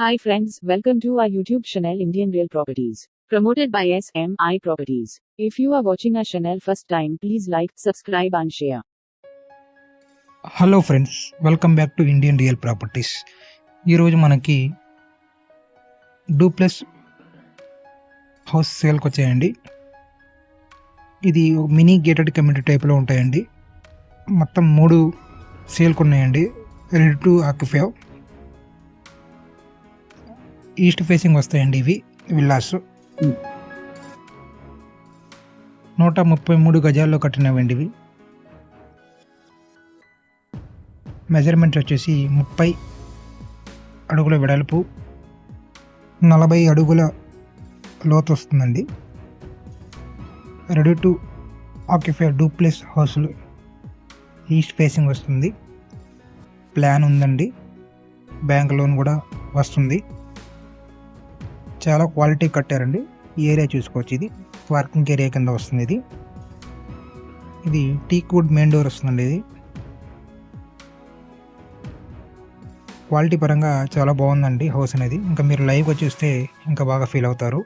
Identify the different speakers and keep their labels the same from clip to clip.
Speaker 1: Hi friends, welcome to our YouTube channel Indian Real Properties, promoted by SMI Properties. If you are watching our channel first time, please like, subscribe and share.
Speaker 2: Hello friends, welcome back to Indian real properties. ఈరోజు మనకి duplex house సేల్కి వచ్చాయండి. ఇది mini gated community టైప్లో ఉంటాయండి. మొత్తం 3 సేల్కి ఉన్నాయండి. Ready to occupy east facing వస్తాయండి. ఇవి విల్లాస్ 133 గజాల్లో కట్టినవండి. ఇవి మెజర్మెంట్ వచ్చేసి 30 అడుగుల వెడల్పు, 40 అడుగుల లోతు వస్తుందండి. రెడీ టు ఆక్యుపై డూప్లెక్స్ హౌస్లు ఈస్ట్ ఫేసింగ్ వస్తుంది. ప్లాన్ ఉందండి, బ్యాంక్ లోన్ కూడా వస్తుంది. చాలా క్వాలిటీ కట్టారండి. ఈ ఏరియా చూసుకోవచ్చు. ఇది పార్కింగ్ ఏరియా కింద వస్తుంది. ఇది టీక్ వుడ్ మెయిన్ డోర్ వస్తుందండి. ఇది క్వాలిటీ పరంగా చాలా బాగుందండి హౌస్ అనేది. ఇంకా మీరు లైవ్గా చూస్తే ఇంకా బాగా ఫీల్ అవుతారు.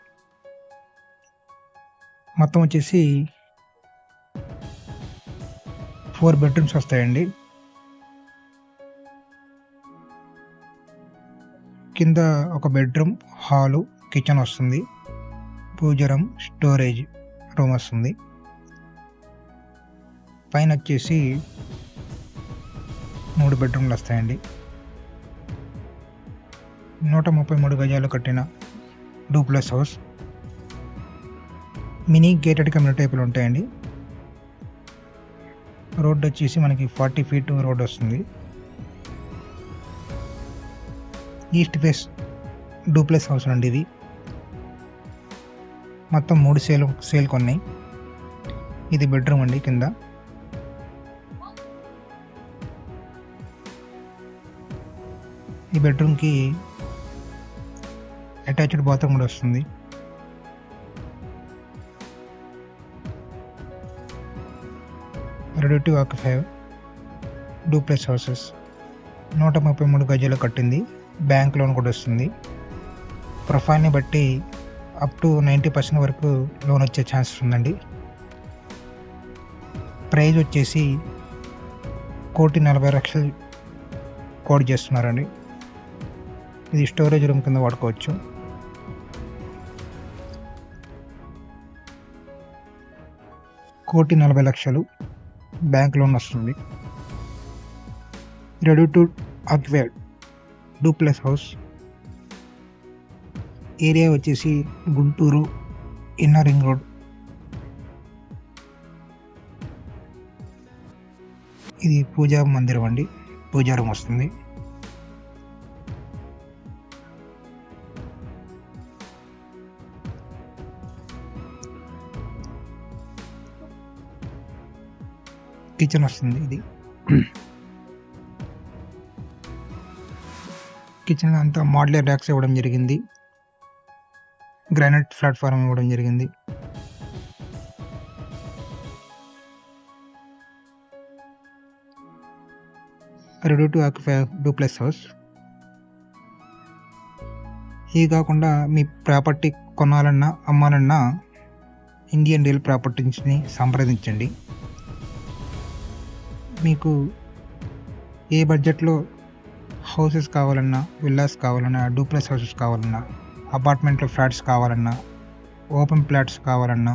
Speaker 2: మొత్తం వచ్చేసి 4 బెడ్రూమ్స్ వస్తాయండి. కింద ఒక బెడ్రూమ్, హాలు, కిచెన్ వస్తుంది. పూజరం, స్టోరేజ్ రూమ్ వస్తుంది. పైన వచ్చేసి 3 బెడ్రూమ్లు వస్తాయండి. 133 గజాలు కట్టిన duplex house. Mini gated community టైపులు ఉంటాయండి. రోడ్ వచ్చేసి మనకి 40 ఫీట్ రోడ్ వస్తుంది. ఈస్ట్ ఫేస్ డూప్లెక్స్ హౌస్ అండి. ఇది మొత్తం 3 సేల్ కొన్నాయి. ఇది బెడ్రూమ్ అండి. కింద ఈ బెడ్రూమ్కి అటాచ్డ్ బాత్రూమ్ కూడా వస్తుంది. Ready to occupy duplex houses 133 గజాలు కట్టింది. బ్యాంక్ లోన్ కూడా వస్తుంది. ప్రొఫైల్ని బట్టి అప్ టు 90% వరకు లోన్ వచ్చే ఛాన్సెస్ ఉందండి. ప్రైజ్ వచ్చేసి 1,40,00,000 కోట్ చేస్తున్నారండి. ఇది స్టోరేజ్ రూమ్ కింద వాడుకోవచ్చు. ₹1,40,00,000 బ్యాంక్ లోన్ వస్తుంది. Ready to occupy duplex house. Area వచ్చేసి గుంటూరు ఇన్నర్ రింగ్ రోడ్. ఇది పూజా మందిరం అండి. పూజా రూమ్ వస్తుంది. కిచెన్ వస్తుంది. ఇది కిచెన్ అంతా మోడ్యులర్ ర్యాక్స్ ఇవ్వడం జరిగింది. గ్రానైట్ ప్లాట్ఫారం ఇవ్వడం జరిగింది. Ready to occupy duplex house. ఇది కాకుండా మీ ప్రాపర్టీ కొనాలన్నా అమ్మాలన్నా ఇండియన్ రియల్ ప్రాపర్టీస్ని సంప్రదించండి. మీకు ఏ బడ్జెట్లో హౌసెస్ కావాలన్నా, విల్లాస్ కావాలన్నా, డూప్లెక్స్ హౌసెస్ కావాలన్నా, అపార్ట్మెంట్లో ఫ్లాట్స్ కావాలన్నా, ఓపెన్ ఫ్లాట్స్ కావాలన్నా,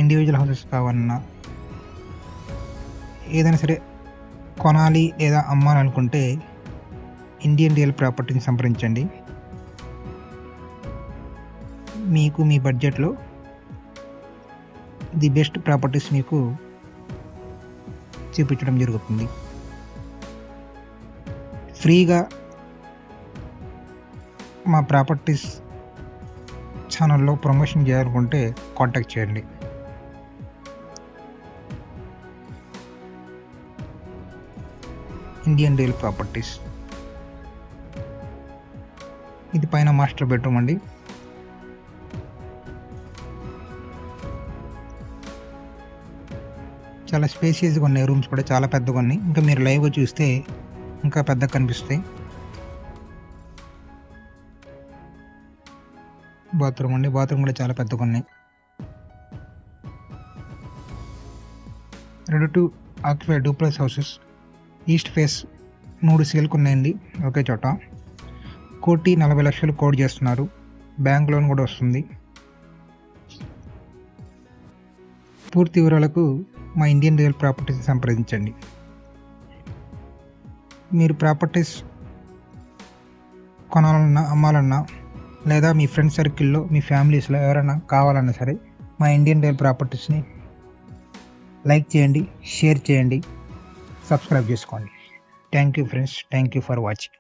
Speaker 2: ఇండివిజువల్ హౌసెస్ కావాలన్నా, ఏదైనా సరే కొనాలి లేదా అమ్మాలనుకుంటే ఇండియన్ రియల్ ప్రాపర్టీని సంప్రదించండి. మీకు మీ బడ్జెట్లో ది బెస్ట్ ప్రాపర్టీస్ మీకు చూపించడం జరుగుతుంది. ఫ్రీగా మా ప్రాపర్టీస్ ఛానల్లో ప్రమోషన్ చేయాలనుకుంటే కాంటాక్ట్ చేయండి. Indian real properties. ఇది పైన మాస్టర్ బెడ్రూమ్ అండి. చాలా స్పేసియస్గా ఉన్నాయి. రూమ్స్ కూడా చాలా పెద్దగా ఉన్నాయి. ఇంకా మీరు లైవ్గా చూస్తే ఇంకా పెద్దగా కనిపిస్తాయి. బాత్రూమ్ అండి. బాత్రూమ్ కూడా చాలా పెద్దగా ఉన్నాయి. Ready to occupy duplex houses. East face 3 సేల్కి ఉన్నాయండి ఒకే చోట. 1,40,00,000 కోట్ చేస్తున్నారు. బ్యాంక్ లోన్ కూడా వస్తుంది. పూర్తి వివరాలకు మా ఇండియన్ రియల్ ప్రాపర్టీస్ని సంప్రదించండి. మీరు ప్రాపర్టీస్ కొనాలన్నా, అమ్మాలన్నా, లేదా మీ ఫ్రెండ్ సర్కిల్లో, మీ ఫ్యామిలీస్లో ఎవరైనా కావాలన్నా సరే మా ఇండియన్ రియల్ ప్రాపర్టీస్ని లైక్ చేయండి, షేర్ చేయండి, సబ్స్క్రైబ్ చేసుకోండి. Thank you friends. Thank you for watching.